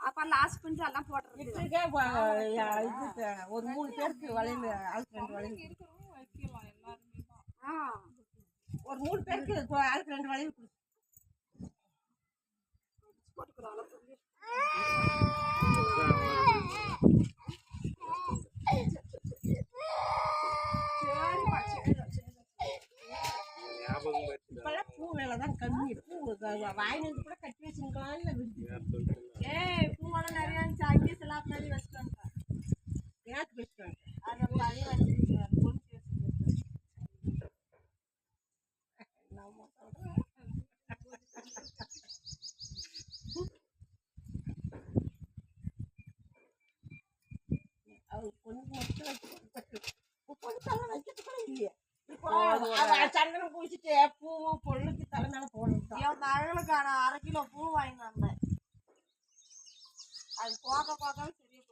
அப்ப லாஸ்ட் கொஞ்சம் எல்லாம் போட்டுருக்கு இது ஒரு 3 பேருக்கு வளையல் ஆளுக்கு 2 வளையல் வைக்கலாம் எல்லாருமே தான். ஒரு 3 பேருக்கு ஆளுக்கு 2 வளையல் போட்டுக்கிறோம். இப்பெல்லாம் பூ வேலைதான் கம்மி. பூ வாங்கினது கூட கட்டி வச்சுக்கலாம். பூவெல்லாம் நிறைய இருந்துச்சு. அங்கேயே சிலாப் மாதிரி வச்சுட்டாங்க. எனக்கு வச்சுட்டாங்க. அதை பழைய வச்சுருக்காங்க. சந்தனம் பூசிட்டு பூ பொண்ணுக்கு தலை மேல போடணும். என் மகளுக்கான 1/2 கிலோ பூ வாங்கி வந்தேன். அது போக சரியா